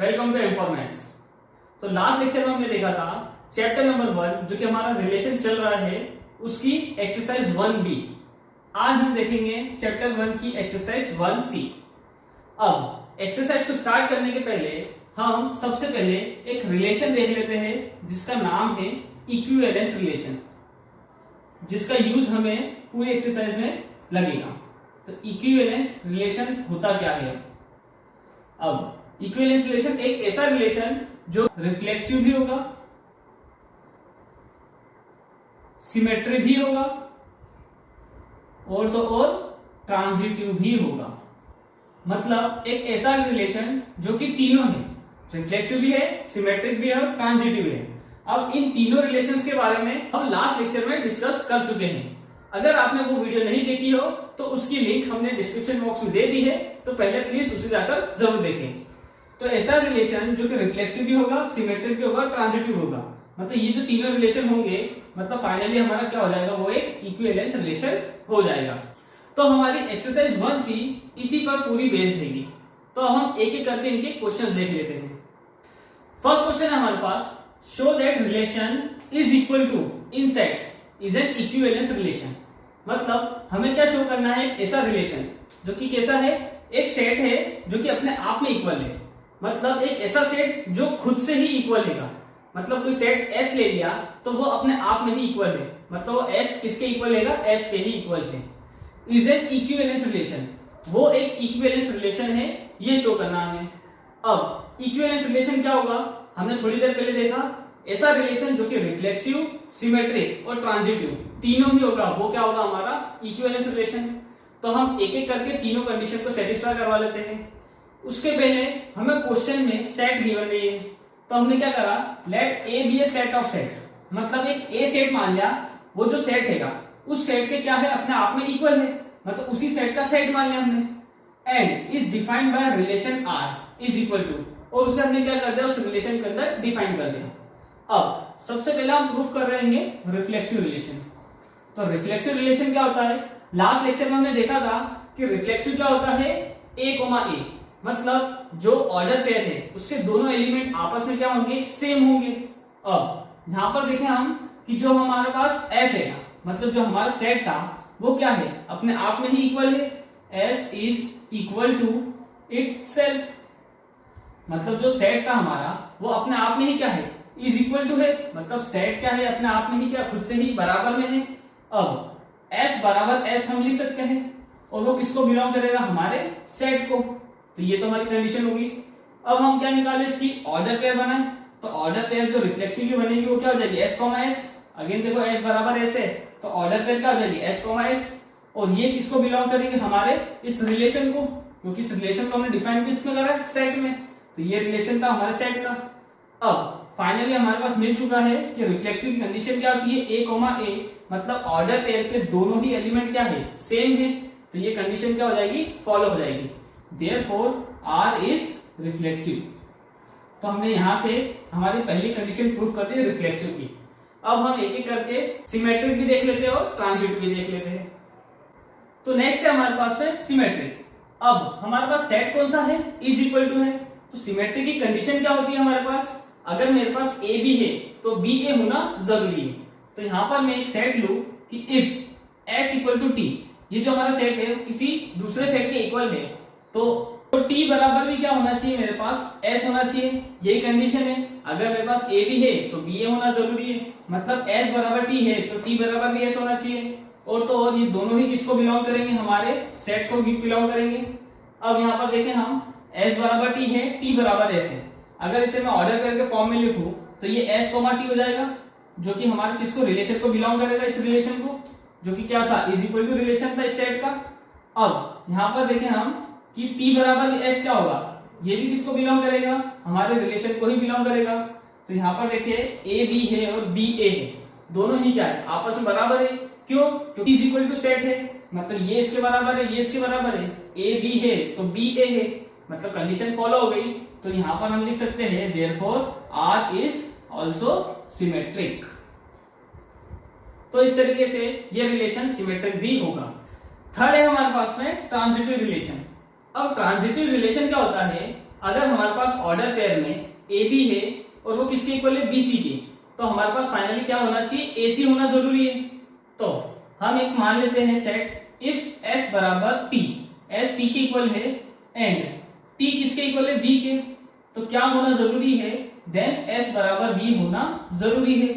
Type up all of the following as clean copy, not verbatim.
Welcome to इन्फॉर्मेट्स। तो last lecture में हमने देखा था चैप्टर नंबर 1 जो कि हमारा रिलेशन चल रहा है उसकी एक्सरसाइज 1B। आज हम देखेंगे चैप्टर 1 की एक्सरसाइज 1C। अब एक्सरसाइज को स्टार्ट करने के पहले हम सबसे पहले एक रिलेशन देख लेते हैं जिसका नाम है इक्विवेलेंस रिलेशन, जिसका यूज हमें पूरी एक्सरसाइज में लगेगा। तो इक्विवेलेंस रिलेशन होता क्या है? अब इक्विवेलेंस रिलेशन एक ऐसा रिलेशन जो रिफ्लेक्सिव भी होगा, सिमेट्री भी होगा और तो और ट्रांजिटिव भी होगा। मतलब एक ऐसा रिलेशन जो कि तीनों है, रिफ्लेक्सिव भी है, सिमेट्रिक भी है और ट्रांजिटिव भी है। अब इन तीनों रिलेशंस के बारे में हम लास्ट लेक्चर में डिस्कस कर चुके हैं। अगर आपने वो वीडियो नहीं देखी हो तो उसकी लिंक हमने डिस्क्रिप्शन बॉक्स में दे दी है, तो पहले प्लीज उसे जाकर जरूर देखें। तो ऐसा रिलेशन जो कि रिफ्लेक्सिव भी होगा, सिमेट्रिक भी होगा, ट्रांजिटिव होगा, मतलब ये जो तीनों रिलेशन होंगे मतलब फाइनली हमारा क्या हो जाएगा, वो एक इक्विवेलेंस रिलेशन हो जाएगा। तो हमारी एक्सरसाइज 1C इसी पर पूरी बेस्ड रहेगी। तो हम एक एक करके इनके क्वेश्चंस देख लेते हैं। फर्स्ट क्वेश्चन है हमारे पास, show that relation is equal to in sets is an equivalence relation. मतलब हमें क्या शो करना है, एक ऐसा रिलेशन जो कि कैसा है, एक सेट है जो कि अपने आप में इक्वल है। मतलब एक ऐसा सेट जो खुद से ही इक्वल है। मतलब कोई सेट S ले लिया तो वो अपने आप में ही इक्वल है, मतलब वो S किसके इक्वल है, S के ही इक्वल है। इज एन इक्विवेलेंस रिलेशन, वो एक इक्विवेलेंस रिलेशन है, ये शो करना हमें। अब इक्विवेलेंस रिलेशन क्या होगा, हमने थोड़ी देर पहले देखा, ऐसा रिलेशन जो कि रिफ्लेक्सिव, सिमेट्रिक और ट्रांजिटिव तीनों ही होगा, वो क्या होगा, हमारा इक्विवेलेंस रिलेशन। तो हम एक एक करके तीनों कंडीशन को सेटिस्फाई करवा लेते हैं। उसके पहले हमें क्वेश्चन में सेट गिवन नहीं है, तो हमने क्या करा, let A be a set of set. मतलब एक ए सेट मान लिया, वो जो सेट है उस सेट के क्या है, अपने आप में इक्वल है, मतलब उसी सेट का सेट मान लिया हमने। And is defined by relation R is equal to, और उसे हमने क्या कर दिया, उस रिलेशन के अंदर डिफाइन कर दिया। अब सबसे पहले हम प्रूफ कर रहे हैं रिफ्लेक्सिव रिलेशन। तो रिफ्लेक्सिव रिलेशन क्या होता है, लास्ट लेक्चर में हमने देखा था कि रिफ्लेक्सिव क्या होता है, ए कोमा ए, मतलब जो ऑर्डर पेयर है उसके दोनों एलिमेंट आपस में क्या होंगे, सेम होंगे। अब यहां पर देखें हम कि जो हमारे पास S है, मतलब जो हमारा सेट था वो क्या है, अपने आप में ही इक्वल है। S is equal to itself, मतलब जो सेट था हमारा वो अपने आप में ही क्या है, इज इक्वल टू है, मतलब सेट क्या है, अपने आप में ही क्या, खुद से ही बराबर में है। अब S बराबर S हम लिख सकते हैं और वो किसको बिलोंग करेगा, हमारे सेट को। तो ये तो हमारी कंडीशन होगी। अब हम क्या निकाले, इसकी ऑर्डर पेयर बनाए। तो ऑर्डर पेयर जो रिफ्लेक्सिव की बनेगी वो क्या हो जाएगी, S, S। अगेन देखो S बराबर S है, तो ऑर्डर पेयर क्या हो जाएगी, S, S। और ये किसको बिलोंग करेगी, हमारे इस रिलेशन को, क्योंकि इस रिलेशन को हमने डिफाइन किसमें करा है, सेट में। तो ये रिलेशन था हमारे सेट का। अब फाइनली हमारे पास मिल चुका है कि रिफ्लेक्सिव की कंडीशन क्या होती है, A, A, मतलब ऑर्डर पेयर के दोनों ही एलिमेंट क्या है, सेम है। तो ये कंडीशन क्या हो जाएगी, फॉलो हो जाएगी। Therefore R is reflexive। तो हमने यहां से हमारी पहली कंडीशन प्रूफ कर दी रिफ्लेक्सिव की। अब हम एक एक करके सिमेट्रिक भी देख लेते हैं और ट्रांजिटिव भी देख लेते हैं। तो नेक्स्ट है हमारे पास में सिमेट्रिक। अब हमारे पास सेट कौन सा है, इज इक्वल टू है। तो सिमेट्रिक की कंडीशन क्या होती है हमारे पास, अगर मेरे पास ए बी है तो बी ए होना जरूरी है। तो यहां पर मैं एक सेट लू कि if S equal to T, ये जो हमारा सेट है किसी दूसरे सेट के इक्वल है, तो T बराबर भी क्या होना चाहिए, मेरे पास S होना चाहिए, यही कंडीशन है। अगर मेरे पास A भी है तो B A होना जरूरी है, मतलब S बराबर T है तो T बराबर भी S होना चाहिए। और तो और ये दोनों ही किसको बिलोंग करेंगे, हमारे सेट को भी बिलोंग करेंगे। अब यहाँ पर देखें हम, S बराबर T है, T बराबर S है। अगर इसे मैं ऑर्डर करके फॉर्म में लिखूं तो ये S, T हो जाएगा, जो कि हमारे किसको, रिलेशन को बिलोंग करेगा, इस रिलेशन को, जो कि क्या था, इज इक्वल टू रिलेशन था इस सेट का। अब यहाँ पर देखें हम कि T बराबर S क्या होगा, ये भी किसको बिलोंग करेगा, हमारे रिलेशन को ही बिलोंग करेगा। तो यहाँ पर देखिए A B है और B A है, दोनों ही क्या है, आपस में बराबर है। क्यों, क्योंकि इज इक्वल टू सेट है, मतलब ये इसके बराबर है, ये इसके बराबर है। A B है तो B A है, मतलब कंडीशन फॉलो हो गई। तो यहाँ पर हम लिख सकते हैं therefore R is also symmetric। तो इस तरीके से ये रिलेशन सिमेट्रिक भी होगा। थर्ड है हमारे पास में ट्रांजिटिव रिलेशन। अब ट्रांजिटिव रिलेशन क्या होता है, अगर हमारे पास ऑर्डर पेयर में ए बी है और वो किसके इक्वल है, बी सी के, तो हमारे पास फाइनली क्या होना चाहिए, ए सी होना जरूरी है। तो हम एक मान लेते हैं सेट इफ एस बराबर टी, एस टी के इक्वल है एंड टी किसके इक्वल है, बी के, तो क्या होना जरूरी है, देन एस बराबर वी होना जरूरी है।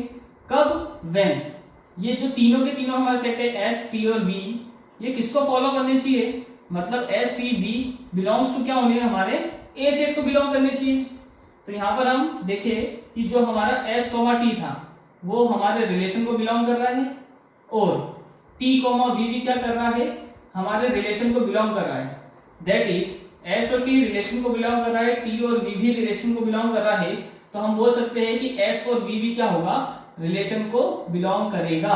कब, व्हेन ये जो तीनों के तीनों हमारे सेट है एस टी और वी, ये किसको फॉलो करने चाहिए, मतलब S T V belongs to क्या होने, हमारे ए सेट को बिलोंग करने चाहिए। तो यहां पर हम देखें कि जो हमारा एस कोमा टी था वो हमारे रिलेशन को बिलोंग कर रहा है और टी कोमा वी भी क्या कर रहा है, हमारे रिलेशन को बिलोंग कर रहा है। दैट इज एस और टी रिलेशन को बिलोंग कर रहा है, टी और वी भी रिलेशन को बिलोंग कर रहा है, तो हम बोल सकते हैं कि एस और वी भी क्या होगा, रिलेशन को बिलोंग करेगा।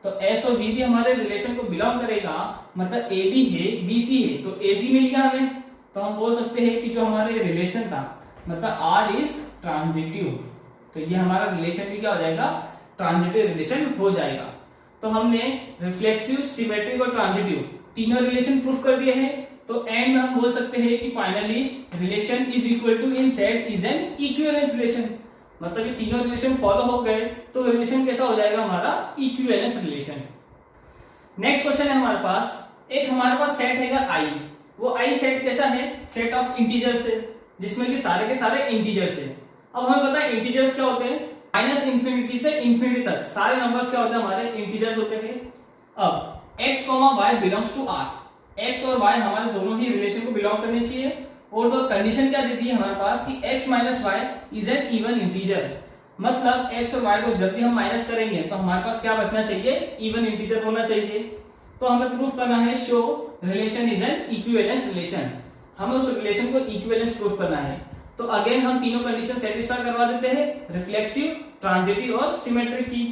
तो एस और वी भी हमारे रिलेशन को बिलोंग करेगा, मतलब ए बी है बी सी है, तो ए सी मिल गया हमें। तो हम बोल सकते हैं कि जो हमारे रिलेशन था, मतलब आर इज ट्रांजिटिव, तो ये हमारा रिलेशन भी क्या हो जाएगा, ट्रांजिटिव रिलेशन हो जाएगा। तो हमने रिफ्लेक्सिव, सिमेट्रिक और ट्रांजिटिव तीनों रिलेशन प्रूफ कर दिए हैं। तो एंड में हम बोल सकते हैं कि finally relation is equal to in set is an equivalence relation, मतलब ये तीनों रिलेशन फॉलो हो गए तो रिलेशन कैसा हो जाएगा, हमारा इक्विवेलेंस रिलेशन। नेक्स्ट क्वेश्चन है हमारे पास, एक हमारे पास सेट है आई, वो आई सेट कैसा है, सेट ऑफ इंटीजर्स है जिसमें कि सारे के सारे इंटीजर्स है। अब हमें पता है इंटीजर्स क्या होते हैं, माइनस इंफिनिटी से इंफिनिटी तक सारे नंबर्स क्या होते हैं, हमारे इंटीजर्स होते हैं। अब x, y belongs to r, x और y हमारे दोनों ही रिलेशन को बिलोंग करने चाहिए। और तो कंडीशन क्या देती है हमारे पास कि x minus Y is an even integer, मतलब x और y को जब भी हम माइनस करेंगे तो हमारे पास क्या बचना चाहिए, इवन इंटीजर होना चाहिए। तो हमें प्रूफ करना है show relation is an equivalence relation, हमें उस रिलेशन को इक्विवेलेंस प्रूफ करना है। तो अगेन हम तीनों कंडीशन सेटिस्फाई करवा देते हैं, रिफ्लेक्सिव, ट्रांजिटिव और सिमेट्रिक की।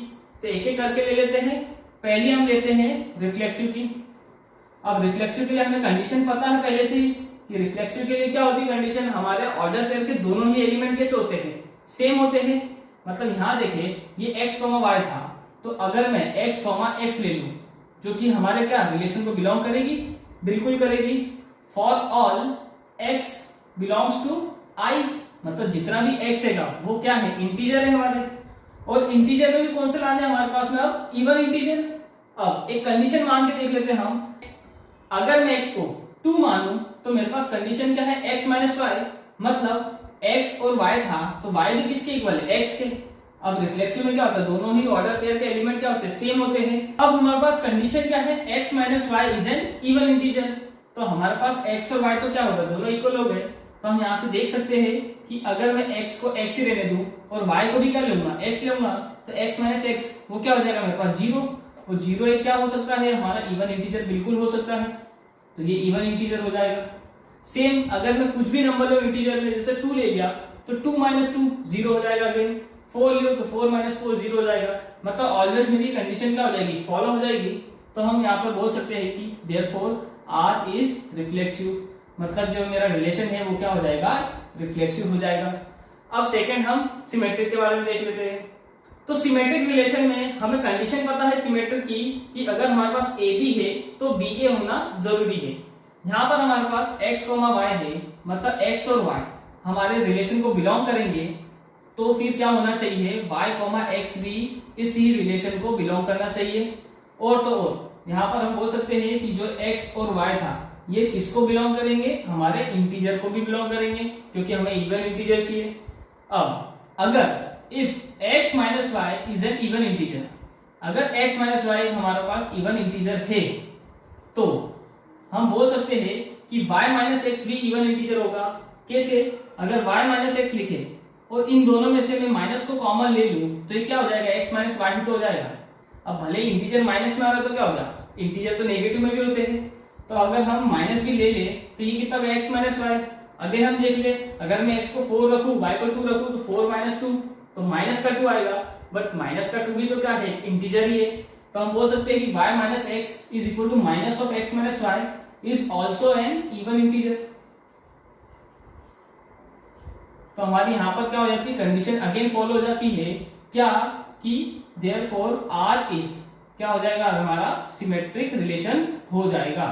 तो एक एक करके ले लेते हैं। पहली हम लेते हैं रिफ्लेक्सिव की। अब रिफ्लेक्सिव के लिए हमें कंडीशन पता है पहले से ही कि रिफ्लेक्सिव के लिए क्या होती है कंडीशन, हमारे ऑर्डर पेयर के दोनों ही एलिमेंट कैसे होते हैं, सेम होते हैं। मतलब यहां देखें ये x, y था, तो अगर मैं x, x ले लूं जो कि हमारे क्या रिलेशन को बिलोंग करेगी, बिल्कुल करेगी। For all x belongs to i, मतलब जितना भी x है वो क्या है, इंटीजर है हमारे। और इंटीजर में भी कौन से लाने हमारे पास में, अब इवन इंटीजर। अब एक कंडीशन मान के देख लेते हैं हम, अगर मैं x को 2 मानूं तो मेरे पास कंडीशन क्या है, x माइनस वाई, मतलब x और y था तो y भी किसके इक्वल है, x के। अब रिफ्लेक्सिव में क्या होता है, दोनों ही ऑर्डर पेयर के एलिमेंट क्या होते हैं, सेम होते हैं। अब हमारे पास कंडीशन क्या है, x minus Y is an even integer, तो हमारे पास x और y तो क्या होगा, दोनों इक्वल हो गए। तो हम यहाँ से देख सकते हैं कि अगर मैं x को x ही रहने दूं और y को भी क्या लूंगा, x लूंगा, तो x माइनस x वो क्या हो जाएगा मेरे पास 0, और 0 एक क्या हो सकता है, हमारा इवन इंटीजर बिल्कुल हो सकता है, तो ये इवन इंटीजर हो जाएगा। सेम अगर मैं कुछ भी नंबर लो इंटीजर में, जैसे 2 ले लिया तो 2 माइनस 2 0 हो जाएगा, अगेन 4 लियो तो 4 माइनस 4 0 हो जाएगा, मतलब ऑलवेज मेरी कंडीशन क्या हो जाएगी, फॉलो हो जाएगी। तो हम यहाँ पर बोल सकते हैं कि देयरफॉर R इज रिफ्लेक्सिव, मतलब जो मेरा रिलेशन है वो क्या हो जाएगा, रिफ्लेक्सिव हो जाएगा। अब सेकंड हम सिमेट्रिक के बारे में देख लेते हैं। तो सिमेट्रिक रिलेशन में हमें कंडीशन पता है सिमेट्रिक की कि अगर हमारे पास ए बी है तो बी ए होना जरूरी है। यहाँ पर हमारे पास x, y है, मतलब x और y हमारे रिलेशन को बिलोंग करेंगे, तो फिर क्या होना चाहिए, y, x भी इसी रिलेशन को बिलोंग करना चाहिए। और तो और यहाँ पर हम बोल सकते हैं कि जो x और y था ये किसको बिलोंग करेंगे, हमारे इंटीजर को भी बिलोंग करेंगे, क्योंकि हमें इवन इंटीजर चाहिए। अब अगर if x minus Y is an even integer, अगर x माइनस वाई हमारे पास इवन इंटीजर है तो हम बोल सकते हैं कि y माइनस एक्स भी इवन इंटीजर होगा। कैसे, अगर y माइनस एक्स लिखे और इन दोनों में से मैं माइनस को कॉमन ले लूं तो ये क्या हो जाएगा, x माइनस वाई ही तो हो जाएगा। अब भले इंटीजर माइनस में आ रहा है तो क्या होगा, इंटीजर तो नेगेटिव में भी होते हैं, तो अगर हम माइनस भी ले ले तो ये कितना होगा, x माइनस वाई। अगर हम देख ले, अगर मैं x को 4 रखूं, y को 2 रखूं तो 4 माइनस 2 तो माइनस का 2 आएगा, बट माइनस का 2 भी तो क्या है, इंटीजर ही है। तो हम बोल सकते हैं कि y minus X is equal to minus of x minus Y is also an even integer. तो हमारी यहां पर क्या हो जाती है, कंडीशन अगेन फॉलो हो जाती है, क्या कि देयरफॉर R इज क्या हो जाएगा, हमारा सिमेट्रिक रिलेशन हो जाएगा,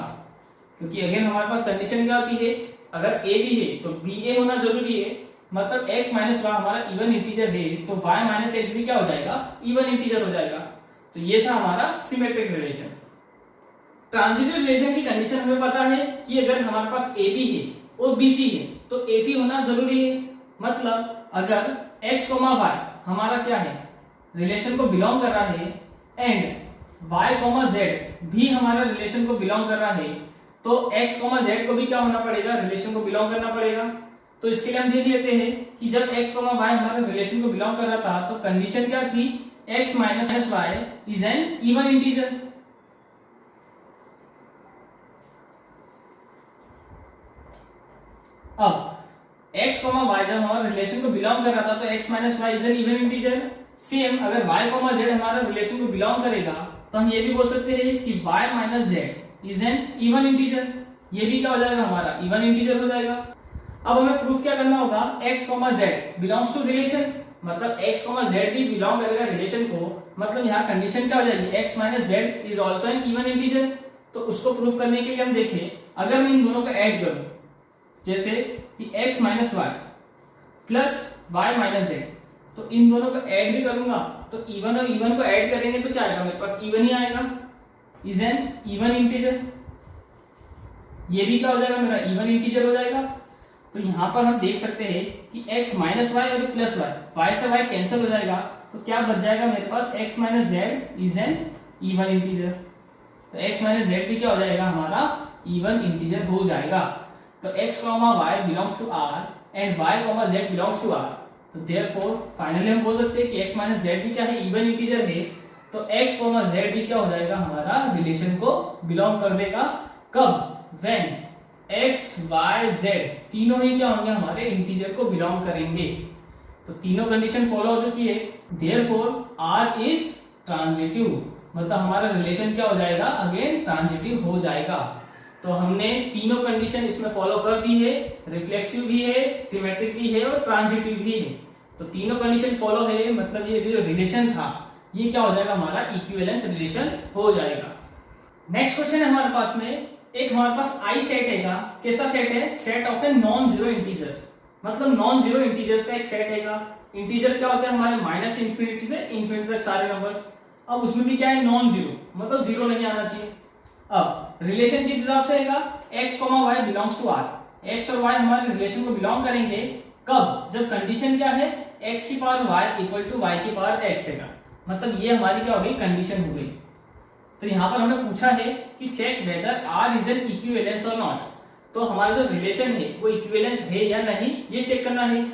क्योंकि अगेन हमारे पास कंडीशन क्या होती है अगर a भी है तो ba होना जरूरी है, मतलब x माइनस वाई हमारा इवन इंटीजर है तो y माइनस एक्स भी क्या हो जाएगा, इवन इंटीजर हो जाएगा। तो ये था हमारा सिमेट्रिक रिलेशन। ट्रांजिटिव रिलेशन की कंडीशन हमें पता है कि अगर हमारे पास ए बी है और बी सी है तो ए सी होना जरूरी है। मतलब अगर x वाई हमारा क्या है, रिलेशन को बिलोंग कर रहा है एंड y z भी हमारा रिलेशन को बिलोंग कर रहा है तो x z को भी क्या होना पड़ेगा, रिलेशन को बिलोंग करना पड़ेगा। तो इसके लिए हम देख लेते हैं कि जब x y हमारे रिलेशन को बिलोंग कर रहा था तो कंडीशन क्या थी, x minus Y is an even integer. अब x y जब हमारा रिलेशन को बिलोंग कर रहा था तो x minus Y is an even integer. Same अगर y z हमारा रिलेशन को बिलोंग करेगा तो हम ये भी बोल सकते हैं कि y minus z is an even integer. ये भी क्या हो जाएगा, हमारा इवन इंटीजर हो जाएगा। अब हमें प्रूफ क्या करना होगा, x z belongs to relation, मतलब x z भी बिलोंग करेगा रिलेशन को, मतलब यहाँ कंडीशन क्या हो जाएगी, x minus Z is also an even integer. तो उसको प्रूफ करने के लिए हम देखें, अगर मैं इन दोनों को ऐड करूं, जैसे कि x minus Y plus Y minus Z, तो इन दोनों को ऐड भी करूंगा तो इवन और इवन को ऐड करेंगे तो क्या आएगा, मेरे पास इवन ही आएगा, इज एन इवन इंटीजर। ये भी क्या हो जाएगा, मेरा इवन इंटीजर हो जाएगा। तो यहां पर हम देख सकते हैं कि x माइनस वाई और प्लस वाई, y से y कैंसिल हो जाएगा तो क्या बच जाएगा मेरे पास, x minus Z is an even integer. तो x माइनस जेड भी क्या हो जाएगा, हमारा इवन इंटीजर हो जाएगा। तो x y belongs to r and y z belongs to r। तो देयरफॉर फाइनली हम बोल सकते हैं कि x माइनस जेड भी क्या है, इवन इंटीजर है। तो x z भी क्या हो जाएगा, हमारा रिलेशन को बिलोंग कर देगा। कब, व्हेन x y z तीनों ही क्या होंगे, हमारे इंटीजर को बिलोंग करेंगे। तो तीनों कंडीशन फॉलो हो चुकी है। देयरफॉर r इज ट्रांजिटिव, मतलब हमारा रिलेशन क्या हो जाएगा, अगेन ट्रांजिटिव हो जाएगा। तो हमने तीनों कंडीशन इसमें फॉलो कर दी है, रिफ्लेक्सिव भी है, सिमेट्रिक भी है और ट्रांजिटिव भी है। तो तीनों कंडीशन फॉलो है, मतलब ये जो रिलेशन था ये क्या हो जाएगा, हमारा इक्विवेलेंस रिलेशन हो जाएगा। नेक्स्ट क्वेश्चन है हमारे पास में, एक हमारे पास आई सेट हैगा। कैसा सेट है, set of a non zero integers, मतलब नॉन जीरो इंटीजर्स का एक सेट हैगा। इंटीजर क्या होता है, हमारे माइनस इंफिनिटी से इंफिनिटी तक सारे नंबर्स। अब उसमें भी क्या है, नॉन जीरो, मतलब जीरो नहीं आना चाहिए। अब रिलेशन किस हिसाब से हैगा, x y belongs to r, x और y हमारे रिलेशन को बिलोंग करेंगे। कब, जब कंडीशन क्या है, x की power y equal to y की पावर x हैगा, मतलब ये हमारी क्या हो गई, कंडीशन हो गई। तो यहाँ पर हमें पूछा है कि check whether r is an equivalence और नॉट। तो हमारा जो रिलेशन है वो इक्विवेलेंस है या नहीं, ये चेक करना है।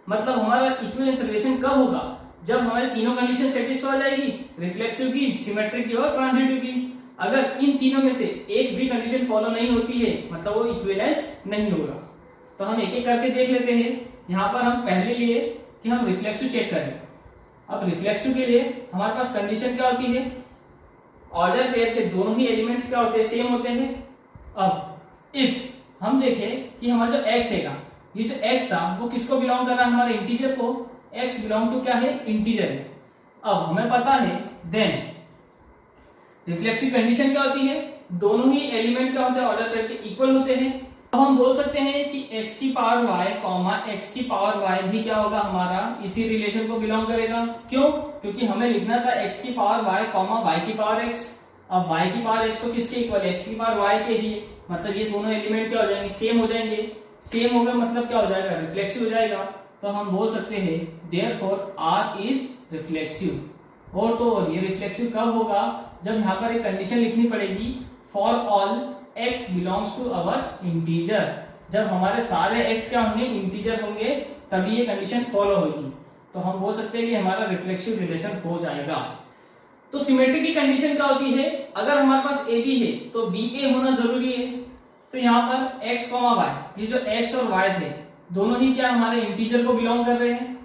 मतलब हमारा इक्विवेलेंस रिलेशन कब होगा, जब हमारी तीनों कंडीशन सेटिस्फाई हो जाएगी, रिफ्लेक्सिव की, सिमेट्रिक की और ट्रांजिटिव की। अगर इन तीनों में से एक भी कंडीशन फॉलो नहीं होती है, मतलब वो इक्विवेलेंस नहीं होगा। तो हम एक एक करके देख लेते हैं। यहाँ पर हम पहले लिए कि हम रिफ्लेक्सिव चेक करें। अब रिफ्लेक्सिव के लिए हमारे पास कंडीशन क्या होती है, ऑर्डर पेयर के दोनों ही एलिमेंट्स क्या होते हैं, सेम होते हैं। अब इफ हम देखें कि हमारा जो x हैगा, ये जो x था वो किसको बिलोंग कर रहा है, हमारे इंटीजर को। x बिलोंग टू क्या है, इंटीजर है। अब हमें पता है देन रिफ्लेक्सिव कंडीशन क्या होती है, दोनों ही एलिमेंट क्या होते हैं, ऑर्डर पेयर के इक्वल होते हैं। अब हम बोल सकते हैं कि x की पावर y, x की पावर y भी क्या होगा, हमारा इसी रिलेशन को बिलोंग करेगा। क्यों, क्योंकि हमें लिखना था x की पावर y, y की पावर x। अब y की पावर x तो किसके इक्वल है, x की पावर y के ही, मतलब ये दोनों एलिमेंट क्या हो जाएंगे, सेम हो जाएंगे। सेम हो गए मतलब क्या हो जाएगा, रिफ्लेक्सिव हो जाएगा। तो हम बोल सकते हैं देयरफॉर r इज रिफ्लेक्सिव। और तो और ये रिफ्लेक्सिव कब होगा, जब यहाँ पर एक कंडीशन लिखनी पड़ेगी, for all x belongs to our integer. जब हमारे सारे x क्या होंगे, इंटीजर होंगे, तभी ये कंडीशन फॉलो होगी। तो हम बोल सकते हैं कि हमारा रिफ्लेक्सिव रिलेशन हो जाएगा। तो सिमेट्रिक की कंडीशन क्या होती है, अगर हमारे पास ए बी है तो बी ए होना जरूरी है। तो यहाँ पर x y, ये जो x और y थे दोनों ही क्या हमारे इंटीजर को बिलोंग कर रहे हैं।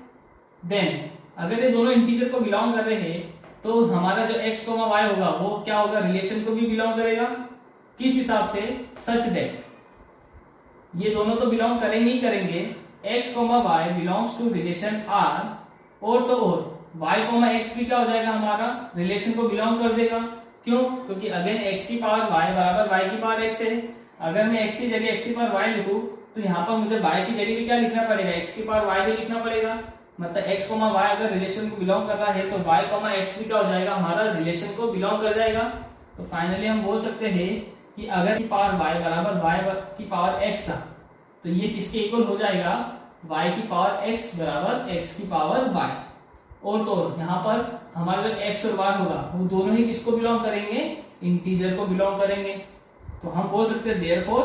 देन अगर ये दोनों इंटीजर को बिलोंग कर रहे हैं तो हमारा जो x y होगा वो क्या होगा, रिलेशन को भी बिलोंग करेगा। किस हिसाब से, सच दैट ये दोनों तो बिलोंग करेंगे ही करेंगे, x y belongs to relation r, और तो और y x भी क्या हो जाएगा, हमारा रिलेशन को बिलोंग कर देगा। क्यों, क्योंकि अगेन x की पावर y बराबर y की पावर x है। अगर मैं x की जगह x की पावर y लिखूं तो यहाँ पर मुझे y की जगह पे क्या लिखना पड़ेगा, x की पावर y ही लिखना पड़ेगा। मतलब x, y अगर रिलेशन को बिलोंग कर रहा है तो y, x भी क्या हो जाएगा, हमारा रिलेशन को बिलोंग कर जाएगा। तो फाइनली हम बोल सकते हैं कि अगर की पावर y बराबर y की पावर x था तो ये किसके इक्वल हो जाएगा, y की पावर x बराबर x की पावर y। और तो यहाँ पर हमारा जो x और y होगा वो दोनों ही किसको बिलोंग करेंगे, इंटीजर को बिलोंग करेंगे। तो हम बोल सकते हैं therefore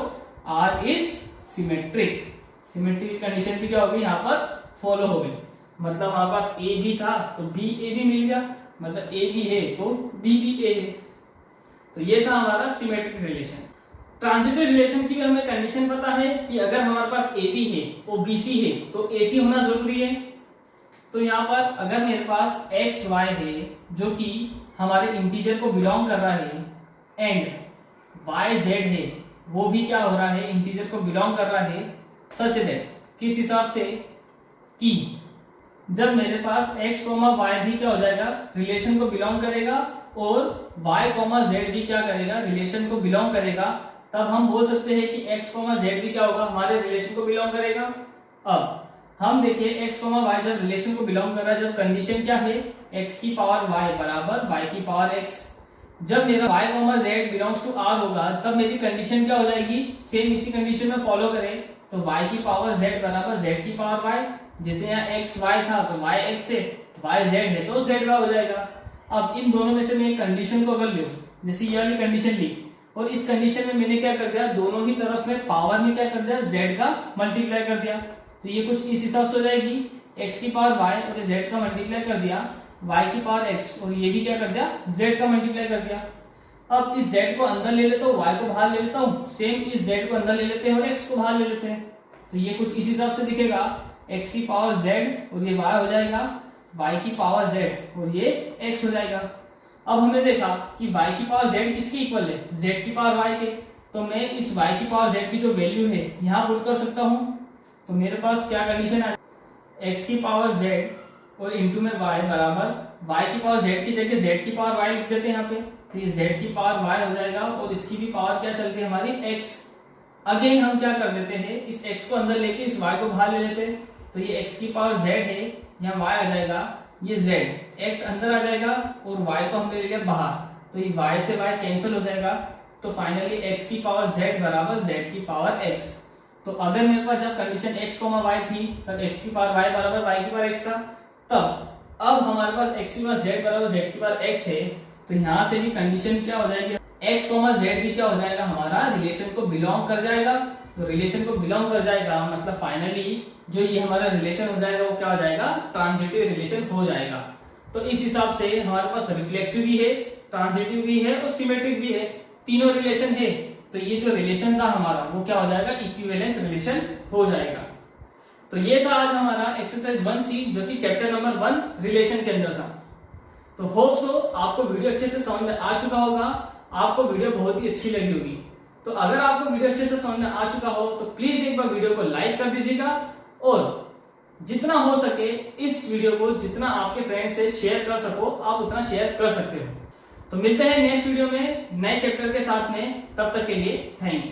R is symmetric. Symmetric की कंडीशन भी क्या होगी यहाँ पर फॉलो हो गई। मतलब हमारे पास A भी था तो B A भी मिल गया, मतलब A भी है तो B भी A है। तो ये था हमारा सिमेट्रिक रिलेशन। ट्रांजिटिव रिलेशन की भी हमें कंडीशन पता है कि अगर हमारे पास AB है और BC है तो AC होना जरूरी है। तो यहाँ पर अगर मेरे पास x y है जो कि हमारे इंटीजर को बिलोंग कर रहा है एंड y z है वो भी क्या हो रहा है, इंटीजर को बिलोंग कर रहा है, सच दैट किस हिसाब से कि जब मेरे पास x, y भी क्या हो जाएगा, रिलेशन को बिलोंग करेगा और y, z भी क्या करेगा, रिलेशन को बिलोंग करेगा, तब हम बोल सकते हैं कि x, z भी क्या होगा, हमारे रिलेशन को बिलोंग करेगा। अब हम देखिए x, y जब रिलेशन को बिलोंग कर रहा है, जब कंडीशन क्या है, x की पावर y बराबर y की पावर x। जब मेरा y, z belongs to r होगा तब मेरी कंडीशन क्या हो जाएगी, सेम इसी कंडीशन में फॉलो करें तो y की पावर z बराबर z की पावर y। जैसे यहाँ x y था तो y x है, y z है तो z y हो जाएगा। अब इन दोनों में से मैं एक कंडीशन को अगर लूं, जैसे ये वाली कंडीशन ली और इस कंडीशन में मैंने क्या कर दिया, दोनों ही तरफ में पावर में क्या कर दिया, z का मल्टीप्लाई कर दिया। तो ये कुछ इस हिसाब से हो जाएगी, x की पावर y और z का मल्टीप्लाई कर दिया, y की पावर x और ये भी क्या कर दिया, z का मल्टीप्लाई कर दिया। अब इस z को अंदर ले लेता हूँ, y को बाहर ले लेता हूँ, सेम इस z को अंदर ले लेते हैं और x को बाहर ले लेते हैं। तो ये कुछ इस हिसाब से दिखेगा, x की पावर z और ये y हो जाएगा, y की पावर z और ये x हो जाएगा। अब हमने देखा कि y की पावर z किसके इक्वल है, z की पावर y के। तो मैं इस y की पावर z की जो वैल्यू है यहाँ पुट कर सकता हूँ। तो मेरे पास क्या कंडीशन है, x की पावर z और इंटू में y बराबर y की पावर z की जगह z की पावर y लिख देते हैं यहाँ पे। तो ये z की पावर y हो जाएगा और इसकी भी पावर क्या चलती है हमारी x। अगेन हम क्या कर देते हैं, इस x को अंदर लेके इस y को बाहर ले लेते हैं। तो ये x की पावर z है, यहाँ y आ जाएगा, ये z x अंदर आ जाएगा और y को हमने ले लिया बाहर, तो ये y से y कैंसिल हो जाएगा। तो फाइनली x की पावर z बराबर z की पावर x। तो अगर मेरे पास जब कंडीशन x, y थी तब x की पावर y बराबर y की पावर x था, तब अब हमारे पास x की पावर z बराबर z की पावर x है। तो यहाँ से भी कंडीशन क्या हो जाएगी, x, z भी क्या हो जाएगा, हमारा रिलेशन को बिलोंग कर जाएगा। तो रिलेशन को बिलोंग कर जाएगा मतलब फाइनली जो ये हमारा रिलेशन हो जाएगा वो क्या हो जाएगा, ट्रांजिटिव रिलेशन हो जाएगा। तो इस हिसाब से हमारे पास रिफ्लेक्सिव भी है, ट्रांजिटिव भी है और सिमेट्रिक भी है, तीनों रिलेशन है। तो ये जो रिलेशन था हमारा वो क्या हो जाएगा, इक्विवेलेंस रिलेशन हो जाएगा। तो ये था आज हमारा एक्सरसाइज 1C जो कि चैप्टर नंबर 1 रिलेशन के अंदर था। तो होप सो आपको वीडियो अच्छे से समझ में आ चुका होगा, आपको वीडियो बहुत ही अच्छी लगी होगी। तो अगर आपको वीडियो अच्छे से समझ में आ चुका हो तो प्लीज एक बार वीडियो को लाइक कर दीजिएगा और जितना हो सके इस वीडियो को जितना आपके फ्रेंड से शेयर कर सको आप उतना शेयर कर सकते हो। तो मिलते हैं नेक्स्ट वीडियो में नए चैप्टर के साथ में, तब तक के लिए थैंक यू।